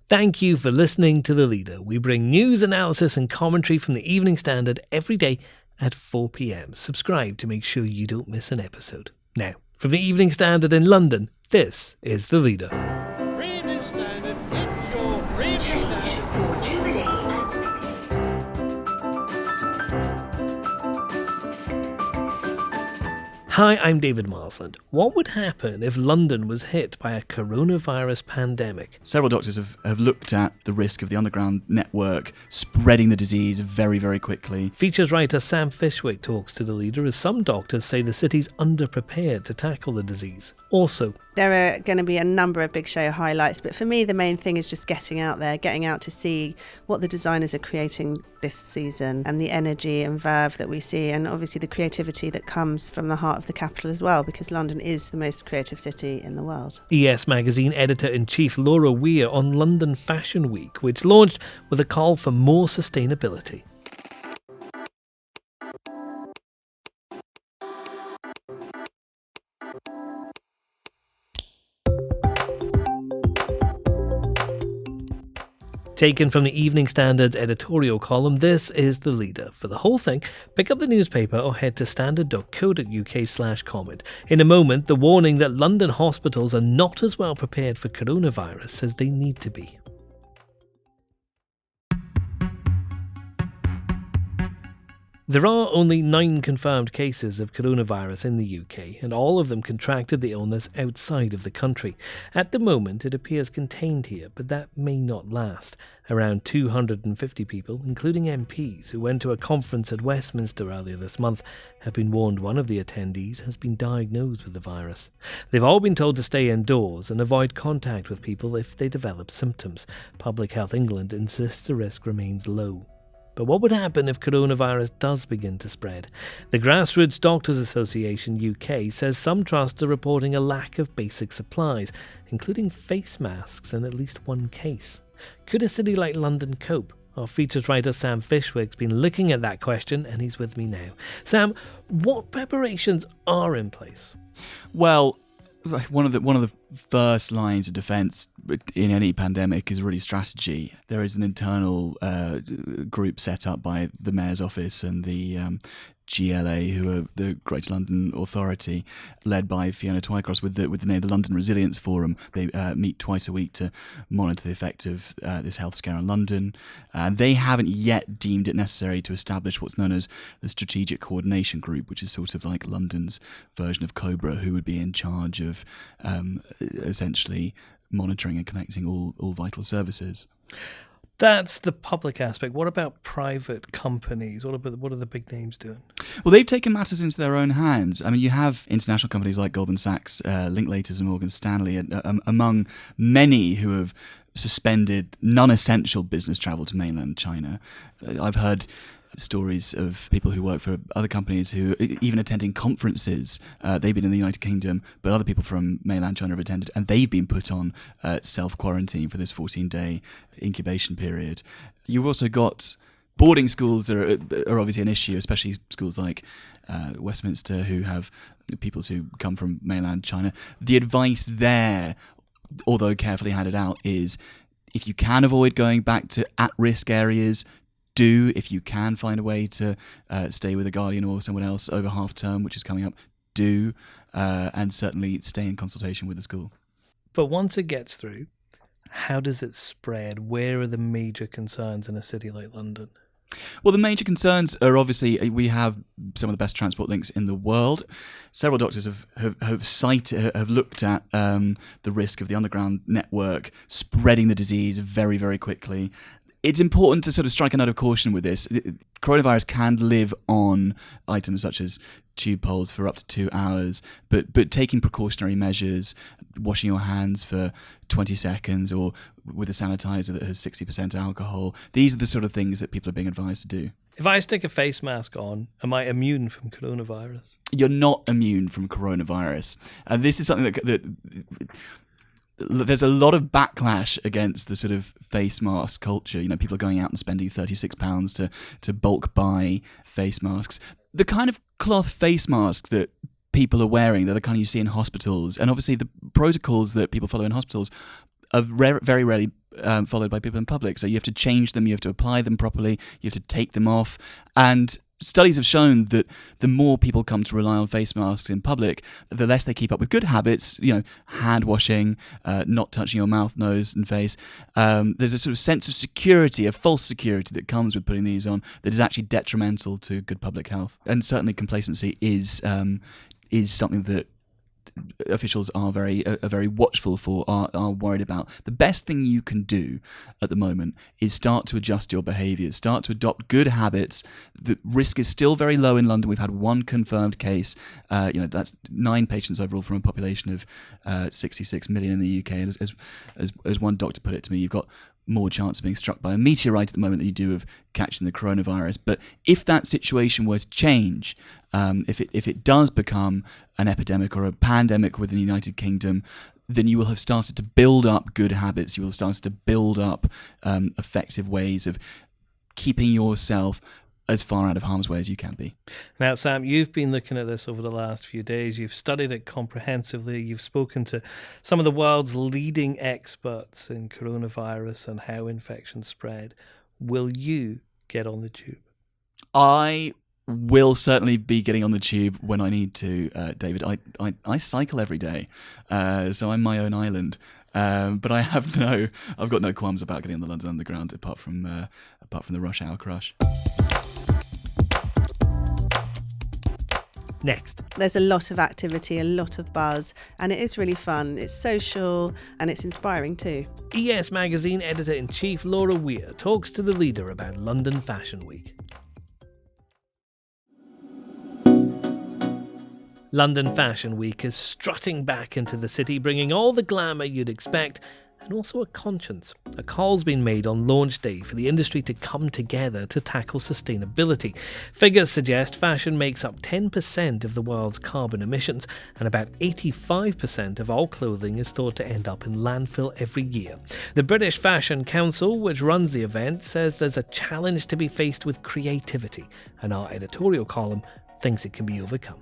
Thank you for listening to The Leader. We bring news, analysis and commentary from the Evening Standard every day at 4 p.m. Subscribe to make sure you don't miss an episode. Now, from the Evening Standard in London, this is The Leader. Evening Standard, it's your Evening Standard. Hi, I'm David Marsland. What would happen if London was hit by a coronavirus pandemic? Several doctors have looked at the risk of the underground network spreading the disease very, very quickly. Features writer Sam Fishwick talks to The Leader as some doctors say the city's underprepared to tackle the disease. Also, there are going to be a number of big show highlights, but for me the main thing is just getting out there, getting out to see what the designers are creating this season and the energy and verve that we see, and obviously the creativity that comes from the heart of the capital as well, because London is the most creative city in the world. ES Magazine editor-in-chief Laura Weir on London Fashion Week, which launched with a call for more sustainability. Taken from the Evening Standard's editorial column, this is The Leader. For the whole thing, pick up the newspaper or head to standard.co.uk/comment. In a moment, the warning that London hospitals are not as well prepared for coronavirus as they need to be. There are only 9 confirmed cases of coronavirus in the UK, and all of them contracted the illness outside of the country. At the moment, it appears contained here, but that may not last. Around 250 people, including MPs, who went to a conference at Westminster earlier this month, have been warned one of the attendees has been diagnosed with the virus. They've all been told to stay indoors and avoid contact with people if they develop symptoms. Public Health England insists the risk remains low. But what would happen if coronavirus does begin to spread? The Grassroots Doctors Association UK says some trusts are reporting a lack of basic supplies, including face masks in at least one case. Could a city like London cope? Our features writer Sam Fishwick's been looking at that question, and he's with me now. Sam, what preparations are in place? Well, one of the first lines of defence in any pandemic is really strategy. There is an internal group set up by the Mayor's Office and the GLA, who are the Greater London Authority, led by Fiona Twycross, with the name the London Resilience Forum. They meet twice a week to monitor the effect of this health scare on London. They haven't yet deemed it necessary to establish what's known as the Strategic Coordination Group, which is sort of like London's version of COBRA, who would be in charge of essentially monitoring and connecting all vital services. That's the public aspect. What about private companies? What are the big names doing? Well, they've taken matters into their own hands. I mean, you have international companies like Goldman Sachs, Linklaters and Morgan Stanley, among many who have suspended non-essential business travel to mainland China. I've heard stories of people who work for other companies who even attending conferences. They've been in the United Kingdom, but other people from mainland China have attended, and they've been put on self-quarantine for this 14-day incubation period. You've also got boarding schools that are obviously an issue, especially schools like Westminster, who have pupils who come from mainland China. The advice there, although carefully handed out, is if you can avoid going back to at-risk areas, do. If you can find a way to stay with a guardian or someone else over half term, which is coming up, do. And certainly stay in consultation with the school. But once it gets through, how does it spread? Where are the major concerns in a city like London? Well, the major concerns are obviously we have some of the best transport links in the world. Several doctors have looked at the risk of the underground network spreading the disease very, very quickly. It's important to sort of strike a note of caution with this. Coronavirus can live on items such as tube poles for up to 2 hours, but taking precautionary measures, washing your hands for 20 seconds or with a sanitizer that has 60% alcohol, these are the sort of things that people are being advised to do. If I stick a face mask on, am I immune from coronavirus? You're not immune from coronavirus. And this is something that there's a lot of backlash against the sort of face mask culture. You know, people are going out and spending £36 to bulk buy face masks. The kind of cloth face mask that people are wearing, they're the kind you see in hospitals, and obviously the protocols that people follow in hospitals are very rarely followed by people in public. So you have to change them, you have to apply them properly, you have to take them off. And studies have shown that the more people come to rely on face masks in public, the less they keep up with good habits, hand washing, not touching your mouth, nose and face. There's a sort of sense of security, a false security that comes with putting these on that is actually detrimental to good public health. And certainly complacency is something that officials are very watchful for, are worried about. The best thing you can do at the moment is start to adjust your behaviours, start to adopt good habits. The risk is still very low in London. We've had one confirmed case. That's 9 patients overall from a population of 66 million in the UK. And as one doctor put it to me, you've got more chance of being struck by a meteorite at the moment than you do of catching the coronavirus. But if that situation were to change, if it does become an epidemic or a pandemic within the United Kingdom, then you will have started to build up good habits. You will have started to build up effective ways of keeping yourself as far out of harm's way as you can be. Now, Sam, you've been looking at this over the last few days. You've studied it comprehensively. You've spoken to some of the world's leading experts in coronavirus and how infections spread. Will you get on the tube? I will certainly be getting on the tube when I need to, David. I cycle every day, so I'm my own island. But I've got no qualms about getting on the London Underground apart from the rush hour crush. Next. There's a lot of activity, a lot of buzz, and it is really fun. It's social and it's inspiring too. ES Magazine Editor-in-Chief Laura Weir talks to the leader about London Fashion Week. London Fashion Week is strutting back into the city, bringing all the glamour you'd expect, and also a conscience. A call's been made on launch day for the industry to come together to tackle sustainability. Figures suggest fashion makes up 10% of the world's carbon emissions, and about 85% of all clothing is thought to end up in landfill every year. The British Fashion Council, which runs the event, says there's a challenge to be faced with creativity, and our editorial column thinks it can be overcome.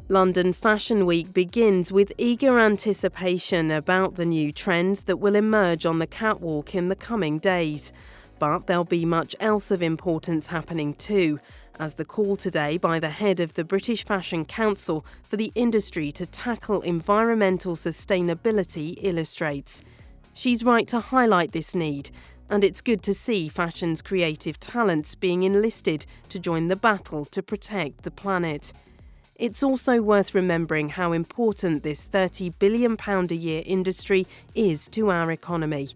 London Fashion Week begins with eager anticipation about the new trends that will emerge on the catwalk in the coming days. But there'll be much else of importance happening too, as the call today by the head of the British Fashion Council for the industry to tackle environmental sustainability illustrates. She's right to highlight this need, and it's good to see fashion's creative talents being enlisted to join the battle to protect the planet. It's also worth remembering how important this £30 billion a year industry is to our economy.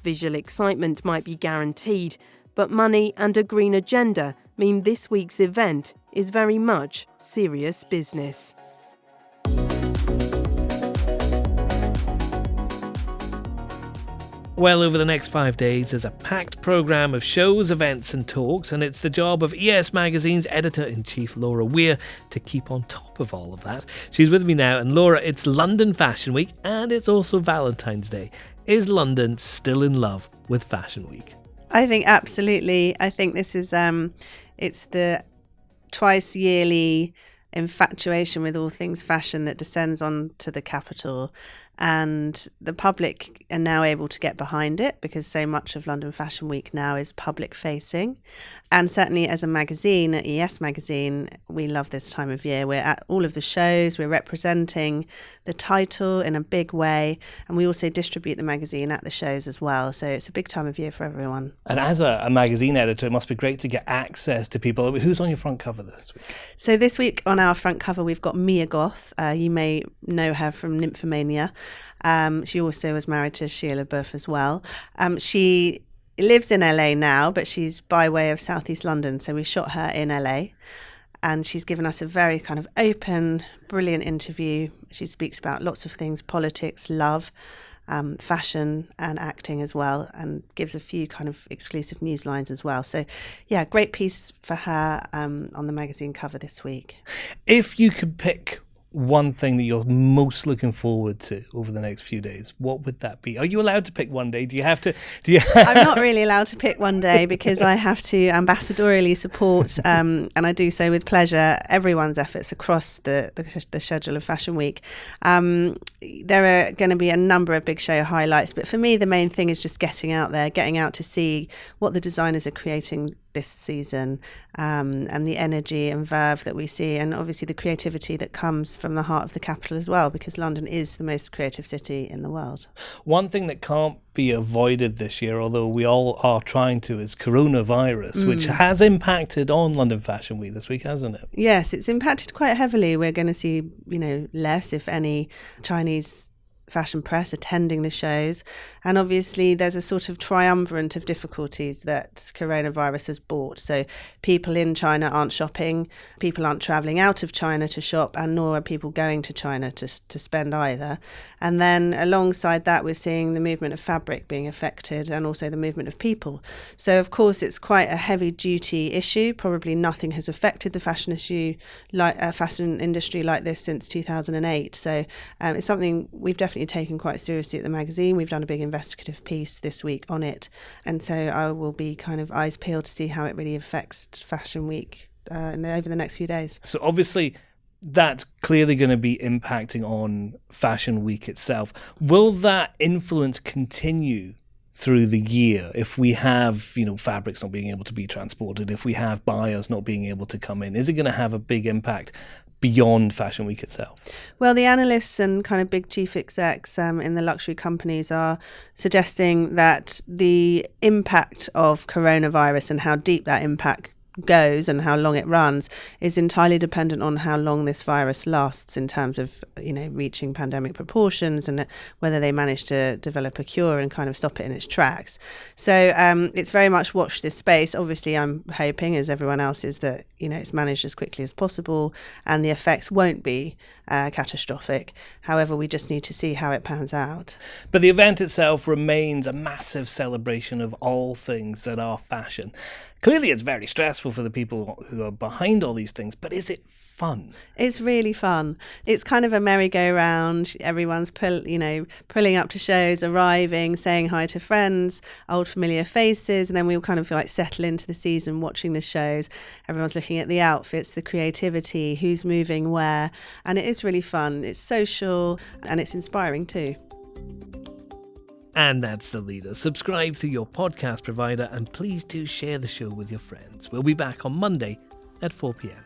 Visual excitement might be guaranteed, but money and a green agenda mean this week's event is very much serious business. Well, over the next 5 days, there's a packed programme of shows, events and talks, and it's the job of ES Magazine's Editor-in-Chief Laura Weir to keep on top of all of that. She's with me now, and Laura, it's London Fashion Week, and it's also Valentine's Day. Is London still in love with Fashion Week? I think absolutely. I think this is it's the twice yearly infatuation with all things fashion that descends onto the capital, and the public are now able to get behind it because so much of London Fashion Week now is public facing. And certainly as a magazine, at ES Magazine, we love this time of year. We're at all of the shows, we're representing the title in a big way, and we also distribute the magazine at the shows as well. So it's a big time of year for everyone. And as a magazine editor, it must be great to get access to people. Who's on your front cover this week? So this week on our front cover, we've got Mia Goth. You may know her from Nymphomania. She also was married to Shia LaBeouf as well. She lives in LA now, but she's by way of Southeast London. So we shot her in LA, and she's given us a very kind of open, brilliant interview. She speaks about lots of things: politics, love, fashion and acting as well, and gives a few kind of exclusive news lines as well. So yeah, great piece for her on the magazine cover this week. If you could pick one thing that you're most looking forward to over the next few days, what would that be? Are you allowed to pick one day? Do you have to? I'm not really allowed to pick one day because I have to ambassadorially support, and I do so with pleasure, everyone's efforts across the schedule of Fashion Week. There are going to be a number of big show highlights, but for me the main thing is just getting out there, getting out to see what the designers are creating this season, and the energy and verve that we see, and obviously the creativity that comes from the heart of the capital as well, because London is the most creative city in the world. One thing that can't be avoided this year, although we all are trying to, is coronavirus, which has impacted on London Fashion Week this week, hasn't it? Yes, it's impacted quite heavily. We're going to see, less, if any, Chinese fashion press attending the shows, and obviously there's a sort of triumvirate of difficulties that coronavirus has brought. So people in China aren't shopping, people aren't travelling out of China to shop, and nor are people going to China to spend either. And then alongside that we're seeing the movement of fabric being affected, and also the movement of people. So of course it's quite a heavy duty issue. Probably nothing has affected the fashion industry like this since 2008. So it's something we've definitely taken quite seriously at the magazine. We've done a big investigative piece this week on it, and so I will be kind of eyes peeled to see how it really affects Fashion Week over the next few days. So obviously that's clearly going to be impacting on Fashion Week itself. Will that influence continue through the year if we have, fabrics not being able to be transported, if we have buyers not being able to come in? Is it going to have a big impact beyond Fashion Week itself? Well, the analysts and kind of big chief execs in the luxury companies are suggesting that the impact of coronavirus and how deep that impact goes and how long it runs is entirely dependent on how long this virus lasts, in terms of reaching pandemic proportions, and whether they manage to develop a cure and kind of stop it in its tracks. So it's very much watch this space. Obviously I'm hoping, as everyone else is, that it's managed as quickly as possible and the effects won't be catastrophic. However, we just need to see how it pans out. But the event itself remains a massive celebration of all things that are fashion. Clearly it's very stressful for the people who are behind all these things, but is it fun? It's really fun. It's kind of a merry-go-round. Everyone's pulling up to shows, arriving, saying hi to friends, old familiar faces, and then we all kind of feel like settle into the season watching the shows. Everyone's looking at the outfits, the creativity, who's moving where, and it is really fun. It's social and it's inspiring too. And that's The Leader. Subscribe to your podcast provider and please do share the show with your friends. We'll be back on Monday at 4 p.m.